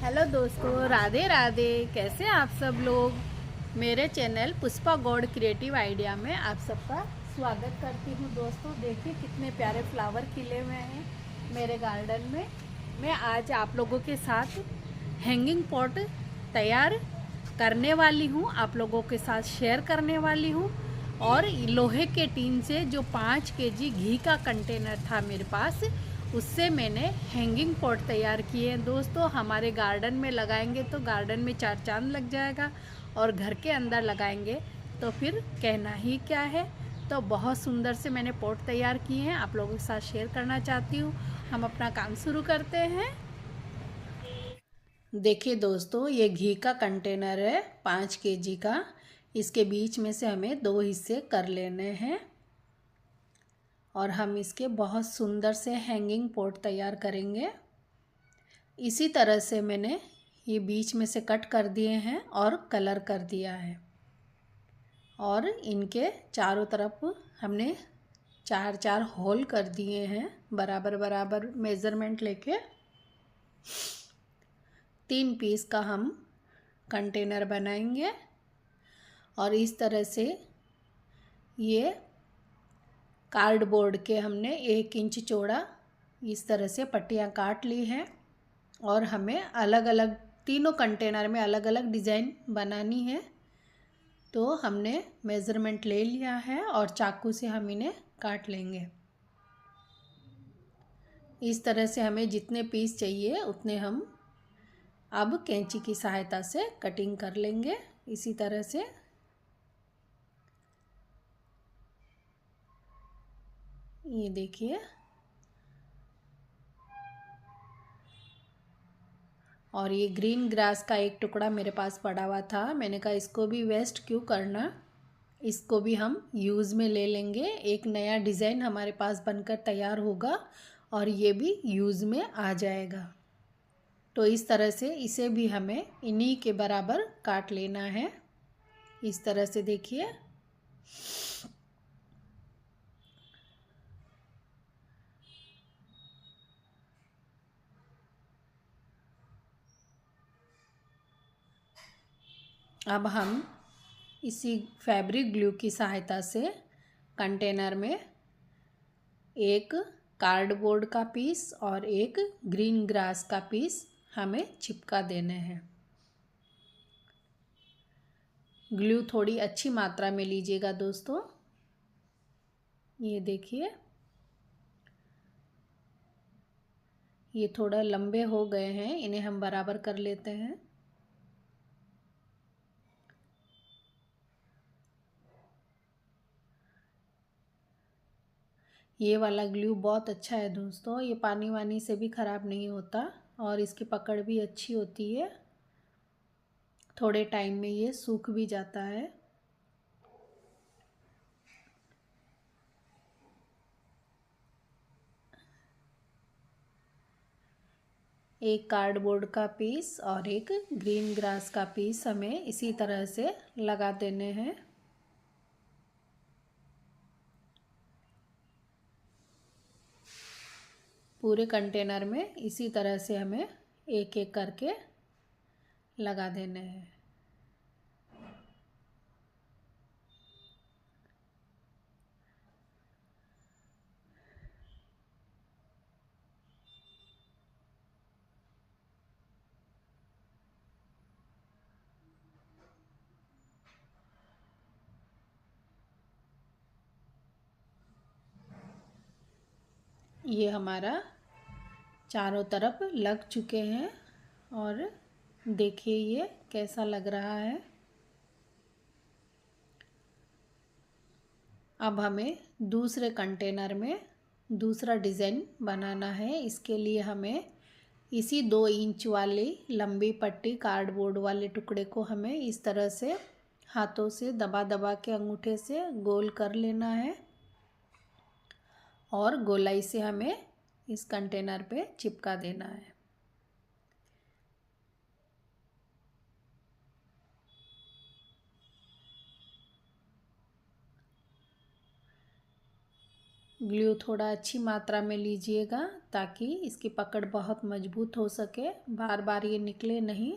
Hello दोस्तों, राधे राधे। कैसे आप सब लोग। मेरे channel Pushpa Gaur creative idea में आप सबका स्वागत करती हूँ। दोस्तों देखिए कितने प्यारे फ्लावर खिले हुए हैं मेरे गार्डन में। मैं आज आप लोगों के साथ हैंगिंग पॉट तैयार करने वाली हूँ, आप लोगों के साथ शेयर करने वाली हूँ। और लोहे के टीन से जो 5 केजी घी का कंटेनर था मेरे पास, उससे मैंने हैंगिंग पॉट तैयार किए हैं। दोस्तों हमारे गार्डन में लगाएंगे तो गार्डन में 4 चांद लग जाएगा, और घर के अंदर लगाएंगे तो फिर कहना ही क्या है। तो बहुत सुंदर से मैंने पॉट तैयार किए हैं, आप लोगों के साथ शेयर करना चाहती हूँ। हम अपना काम शुरू करते हैं। देखिए दोस्तों, ये घी का कंटेनर है 5 केजी का। इसके बीच में से हमें 2 हिस्से कर लेने हैं, और हम इसके बहुत सुंदर से हैंगिंग पॉट तैयार करेंगे। इसी तरह से मैंने ये बीच में से कट कर दिए हैं और कलर कर दिया है, और इनके चारों तरफ हमने 4 होल कर दिए हैं बराबर बराबर मेज़रमेंट लेके। 3 पीस का हम कंटेनर बनाएंगे, और इस तरह से ये कार्डबोर्ड के हमने 1 इंच चौड़ा इस तरह से पट्टियाँ काट ली हैं। और हमें अलग अलग तीनों कंटेनर में अलग अलग डिज़ाइन बनानी है। तो हमने मेज़रमेंट ले लिया है और चाकू से हम इन्हें काट लेंगे। इस तरह से हमें जितने पीस चाहिए उतने हम अब कैंची की सहायता से कटिंग कर लेंगे इसी तरह से। ये देखिए, और ये ग्रीन ग्रास का एक टुकड़ा मेरे पास पड़ा हुआ था, मैंने कहा इसको भी वेस्ट क्यों करना, इसको भी हम यूज़ में ले लेंगे। एक नया डिज़ाइन हमारे पास बनकर तैयार होगा और ये भी यूज़ में आ जाएगा। तो इस तरह से इसे भी हमें इन्हीं के बराबर काट लेना है। इस तरह से देखिए। अब हम इसी फैब्रिक ग्लू की सहायता से कंटेनर में एक कार्डबोर्ड का पीस और एक ग्रीन ग्रास का पीस हमें चिपका देने हैं। ग्लू थोड़ी अच्छी मात्रा में लीजिएगा दोस्तों। ये देखिए, ये थोड़ा लंबे हो गए हैं, इन्हें हम बराबर कर लेते हैं। ये वाला ग्लू बहुत अच्छा है दोस्तों, ये पानी वानी से भी ख़राब नहीं होता और इसकी पकड़ भी अच्छी होती है। थोड़े टाइम में ये सूख भी जाता है। एक कार्डबोर्ड का पीस और एक ग्रीन ग्रास का पीस हमें इसी तरह से लगा देने हैं। पूरे कंटेनर में इसी तरह से हमें एक एक करके लगा देने हैं। ये हमारा चारों तरफ लग चुके हैं, और देखिए ये कैसा लग रहा है। अब हमें दूसरे कंटेनर में दूसरा डिज़ाइन बनाना है। इसके लिए हमें इसी 2 इंच वाली लंबी पट्टी कार्डबोर्ड वाले टुकड़े को हमें इस तरह से हाथों से दबा दबा के अंगूठे से गोल कर लेना है, और गोलाई से हमें इस कंटेनर पे चिपका देना है। ग्लू थोड़ा अच्छी मात्रा में लीजिएगा ताकि इसकी पकड़ बहुत मजबूत हो सके, बार बार ये निकले नहीं।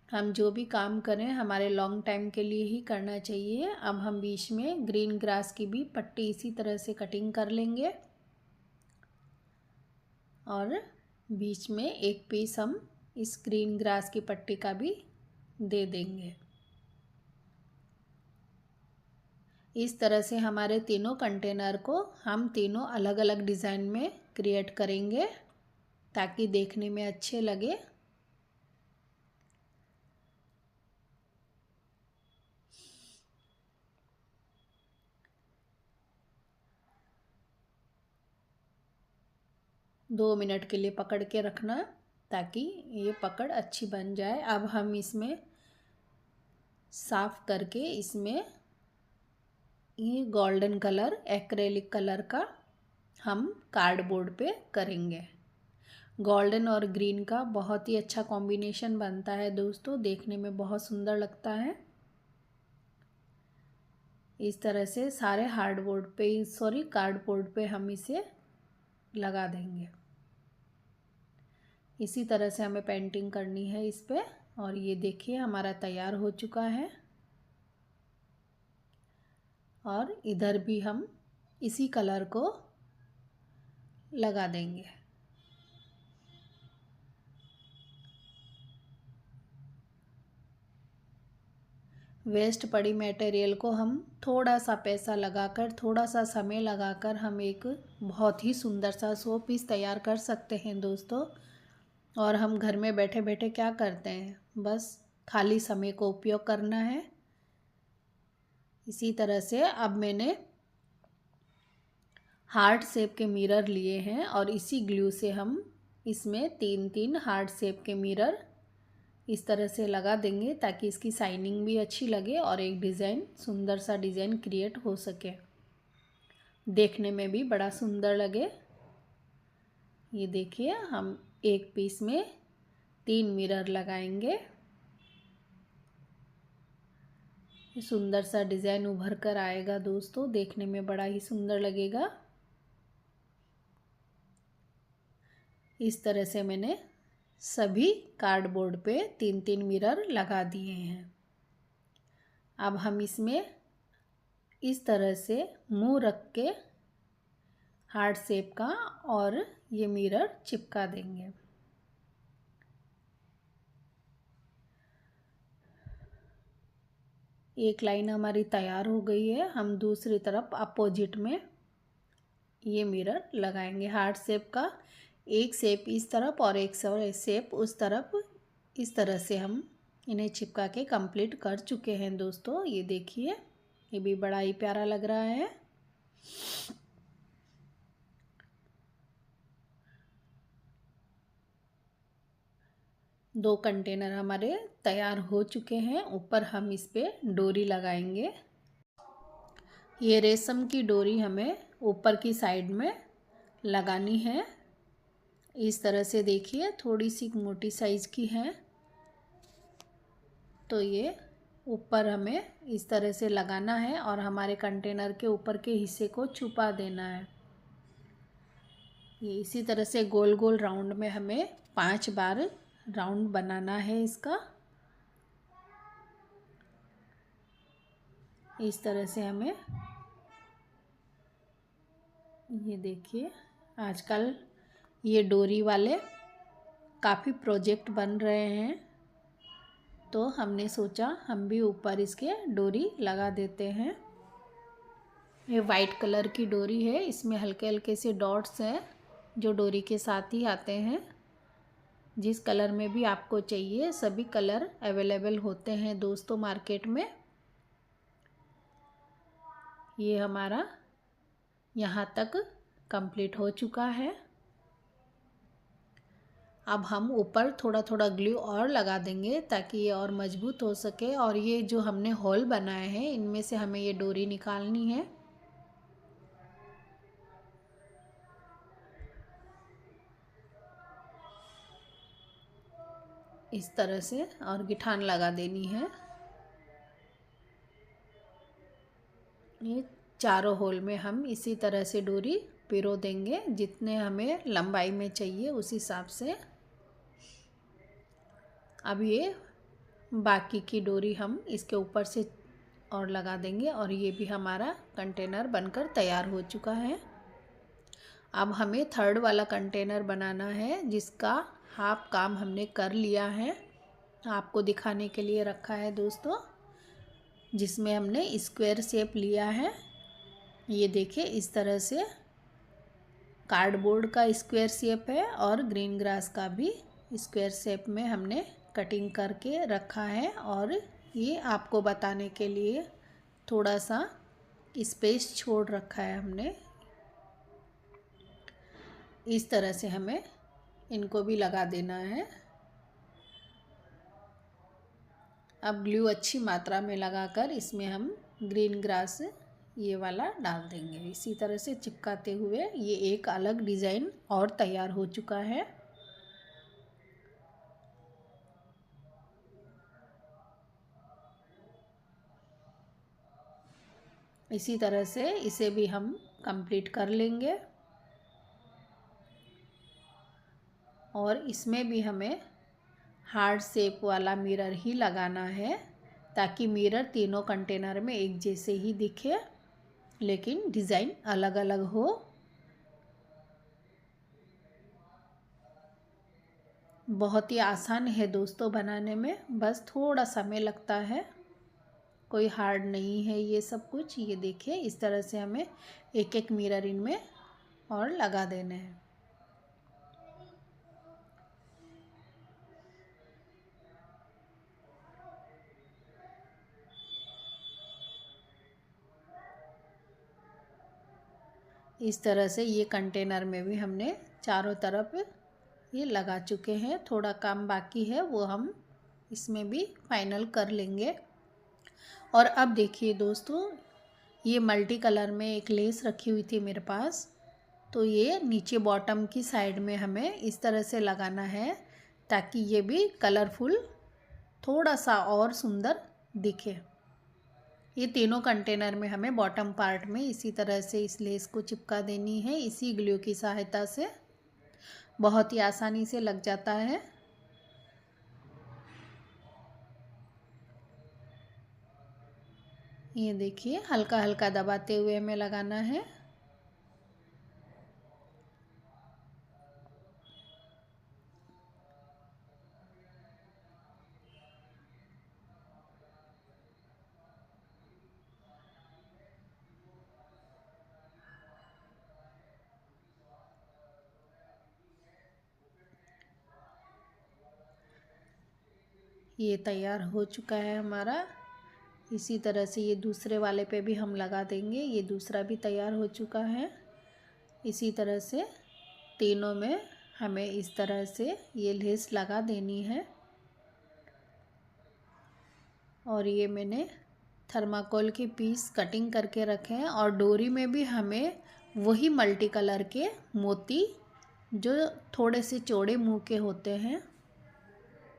हम जो भी काम करें हमारे लॉन्ग टाइम के लिए ही करना चाहिए। अब हम बीच में ग्रीन ग्रास की भी पट्टी इसी तरह से कटिंग कर लेंगे और बीच में एक पीस हम इस ग्रीन ग्रास की पट्टी का भी दे देंगे। इस तरह से हमारे तीनों कंटेनर को हम तीनों अलग अलग डिज़ाइन में क्रिएट करेंगे ताकि देखने में अच्छे लगे। दो मिनट के लिए पकड़ के रखना ताकि ये पकड़ अच्छी बन जाए। अब हम इसमें साफ़ करके इसमें ये गोल्डन कलर एक्रेलिक कलर का हम कार्डबोर्ड पे करेंगे। गोल्डन और ग्रीन का बहुत ही अच्छा कॉम्बिनेशन बनता है दोस्तों, देखने में बहुत सुंदर लगता है। इस तरह से सारे कार्डबोर्ड पे हम इसे लगा देंगे। इसी तरह से हमें पेंटिंग करनी है इस पे। और ये देखिए हमारा तैयार हो चुका है। और इधर भी हम इसी कलर को लगा देंगे। वेस्ट पड़ी मटेरियल को हम थोड़ा सा पैसा लगाकर, थोड़ा सा समय लगाकर हम एक बहुत ही सुंदर सा शो पीस तैयार कर सकते हैं दोस्तों। और हम घर में बैठे बैठे क्या करते हैं, बस खाली समय को उपयोग करना है। इसी तरह से अब मैंने हार्ट शेप के मिरर लिए हैं और इसी ग्लू से हम इसमें तीन तीन हार्ट शेप के मिरर इस तरह से लगा देंगे ताकि इसकी शाइनिंग भी अच्छी लगे और एक डिज़ाइन, सुंदर सा डिज़ाइन क्रिएट हो सके, देखने में भी बड़ा सुंदर लगे। ये देखिए हम एक पीस में 3 मिरर लगाएंगे। सुंदर सा डिज़ाइन उभर कर आएगा दोस्तों, देखने में बड़ा ही सुंदर लगेगा। इस तरह से मैंने सभी कार्डबोर्ड पे 3-3 मिरर लगा दिए हैं। अब हम इसमें इस तरह से मुंह रख के हार्ट शेप का और ये मिरर चिपका देंगे। एक लाइन हमारी तैयार हो गई है। हम दूसरी तरफ अपोजिट में ये मिरर लगाएंगे हार्ट शेप का, एक शेप इस तरफ और एक शेप उस तरफ। इस तरह से हम इन्हें चिपका के कंप्लीट कर चुके हैं दोस्तों। ये देखिए ये भी बड़ा ही प्यारा लग रहा है। दो कंटेनर हमारे तैयार हो चुके हैं। ऊपर हम इस पे डोरी लगाएंगे। ये रेशम की डोरी हमें ऊपर की साइड में लगानी है। इस तरह से देखिए थोड़ी सी मोटी साइज़ की है, तो ये ऊपर हमें इस तरह से लगाना है और हमारे कंटेनर के ऊपर के हिस्से को छुपा देना है। ये इसी तरह से गोल गोल राउंड में हमें 5 बार राउंड बनाना है इसका। इस तरह से हमें, ये देखिए आजकल ये डोरी वाले काफ़ी प्रोजेक्ट बन रहे हैं, तो हमने सोचा हम भी ऊपर इसके डोरी लगा देते हैं। ये वाइट कलर की डोरी है, इसमें हल्के हल्के से डॉट्स हैं जो डोरी के साथ ही आते हैं। जिस कलर में भी आपको चाहिए सभी कलर अवेलेबल होते हैं दोस्तों मार्केट में। ये हमारा यहाँ तक कंप्लीट हो चुका है। अब हम ऊपर थोड़ा थोड़ा ग्लू और लगा देंगे ताकि ये और मजबूत हो सके। और ये जो हमने होल बनाए हैं इनमें से हमें ये डोरी निकालनी है। इस तरह से और गिठान लगा देनी है। ये चारों होल में हम इसी तरह से डोरी पिरो देंगे, जितने हमें लंबाई में चाहिए उस हिसाब से। अब ये बाकी की डोरी हम इसके ऊपर से और लगा देंगे और ये भी हमारा कंटेनर बनकर तैयार हो चुका है। अब हमें थर्ड वाला कंटेनर बनाना है, जिसका हाफ काम हमने कर लिया है, आपको दिखाने के लिए रखा है दोस्तों, जिसमें हमने स्क्वायर शेप लिया है। ये देखिए इस तरह से कार्डबोर्ड का स्क्वायर शेप है और ग्रीन ग्रास का भी स्क्वायर शेप में हमने कटिंग करके रखा है। और ये आपको बताने के लिए थोड़ा सा स्पेस छोड़ रखा है हमने। इस तरह से हमें इनको भी लगा देना है। अब ग्लू अच्छी मात्रा में लगाकर इसमें हम ग्रीन ग्रास ये वाला डाल देंगे। इसी तरह से चिपकाते हुए ये एक अलग डिज़ाइन और तैयार हो चुका है। इसी तरह से इसे भी हम कंप्लीट कर लेंगे और इसमें भी हमें हार्ट शेप वाला मिरर ही लगाना है, ताकि मिरर तीनों कंटेनर में एक जैसे ही दिखे, लेकिन डिज़ाइन अलग अलग हो। बहुत ही आसान है दोस्तों बनाने में, बस थोड़ा समय लगता है, कोई हार्ड नहीं है ये सब कुछ। ये देखिए इस तरह से हमें एक एक मिरर इनमें और लगा देने हैं। इस तरह से ये कंटेनर में भी हमने चारों तरफ ये लगा चुके हैं। थोड़ा काम बाकी है, वो हम इसमें भी फाइनल कर लेंगे। और अब देखिए दोस्तों, ये मल्टी कलर में एक लेस रखी हुई थी मेरे पास, तो ये नीचे बॉटम की साइड में हमें इस तरह से लगाना है, ताकि ये भी कलरफुल थोड़ा सा और सुंदर दिखे। ये तीनों कंटेनर में हमें बॉटम पार्ट में इसी तरह से इस लेस को चिपका देनी है, इसी ग्लू की सहायता से। बहुत ही आसानी से लग जाता है। ये देखिए हल्का हल्का दबाते हुए हमें लगाना है। ये तैयार हो चुका है हमारा। इसी तरह से ये दूसरे वाले पे भी हम लगा देंगे। ये दूसरा भी तैयार हो चुका है। इसी तरह से तीनों में हमें इस तरह से ये लेस लगा देनी है। और ये मैंने थर्माकोल के पीस कटिंग करके रखे हैं, और डोरी में भी हमें वही मल्टी कलर के मोती जो थोड़े से चौड़े मुंह के होते हैं,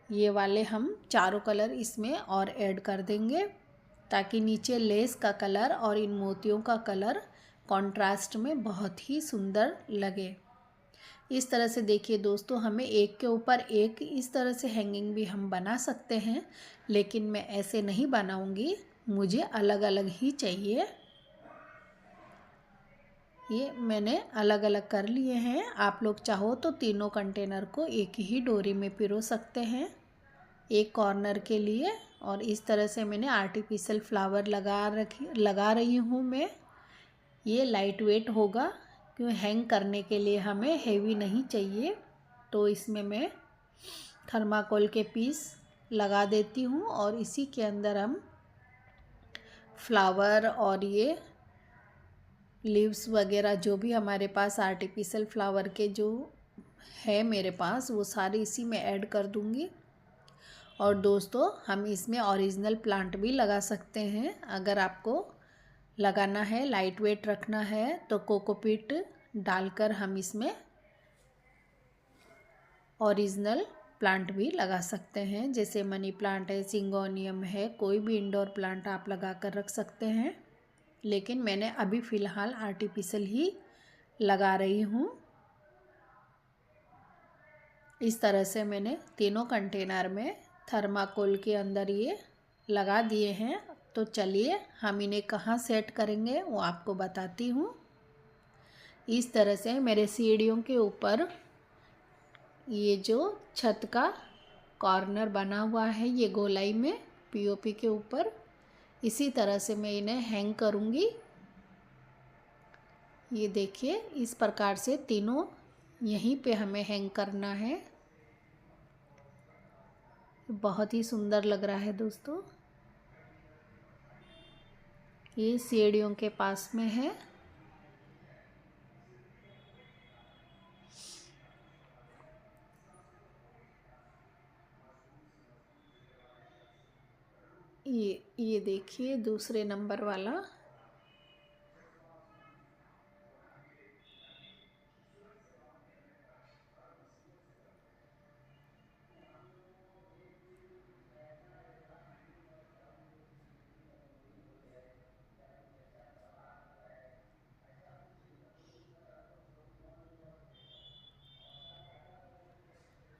ये वाले हम चारों कलर इसमें और ऐड कर देंगे, ताकि नीचे लेस का कलर और इन मोतियों का कलर कॉन्ट्रास्ट में बहुत ही सुंदर लगे। इस तरह से देखिए दोस्तों, हमें एक के ऊपर एक इस तरह से हैंगिंग भी हम बना सकते हैं, लेकिन मैं ऐसे नहीं बनाऊंगी, मुझे अलग अलग ही चाहिए। ये मैंने अलग अलग कर लिए हैं। आप लोग चाहो तो तीनों कंटेनर को एक ही डोरी में पिरो सकते हैं, एक कॉर्नर के लिए। और इस तरह से मैंने आर्टिफिशियल फ्लावर लगा रही हूँ मैं। ये लाइट वेट होगा, क्यों हैंग करने के लिए हमें हेवी नहीं चाहिए। तो इसमें मैं थर्माकोल के पीस लगा देती हूँ और इसी के अंदर हम फ्लावर और ये लीव्स वगैरह जो भी हमारे पास आर्टिफिशियल फ्लावर के जो है मेरे पास, वो सारे इसी में ऐड कर दूँगी। और दोस्तों, हम इसमें ओरिजिनल प्लांट भी लगा सकते हैं। अगर आपको लगाना है, लाइट वेट रखना है, तो कोकोपीट डालकर हम इसमें ओरिजिनल प्लांट भी लगा सकते हैं। जैसे मनी प्लांट है, सिंगोनियम है, कोई भी इंडोर प्लांट आप लगा कर रख सकते हैं। लेकिन मैंने अभी फ़िलहाल आर्टिफिशियल ही लगा रही हूँ। इस तरह से मैंने तीनों कंटेनर में थर्माकोल के अंदर ये लगा दिए हैं। तो चलिए हम इन्हें कहाँ सेट करेंगे वो आपको बताती हूँ। इस तरह से मेरे सीढ़ियों के ऊपर ये जो छत का कॉर्नर बना हुआ है ये गोलाई में पीओपी के ऊपर, इसी तरह से मैं इन्हें हैंग करूँगी। ये देखिए इस प्रकार से तीनों यहीं पे हमें हैंग करना है। बहुत ही सुंदर लग रहा है दोस्तों। ये सीढ़ियों के पास में है। ये देखिए दूसरे नंबर वाला।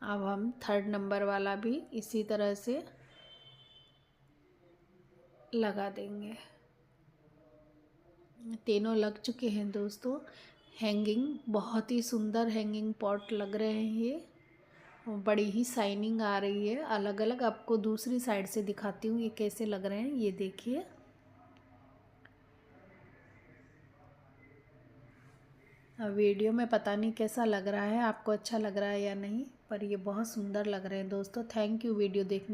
अब हम थर्ड नंबर वाला भी इसी तरह से लगा देंगे। तीनों लग चुके हैं दोस्तों। हैंगिंग बहुत ही सुंदर हैंगिंग पॉट लग रहे हैं ये, बड़ी ही शाइनिंग आ रही है। अलग अलग आपको दूसरी साइड से दिखाती हूँ ये कैसे लग रहे हैं। ये देखिए वीडियो में पता नहीं कैसा लग रहा है, आपको अच्छा लग रहा है या नहीं, पर ये बहुत सुंदर लग रहे हैं दोस्तों। थैंक यू वीडियो देखने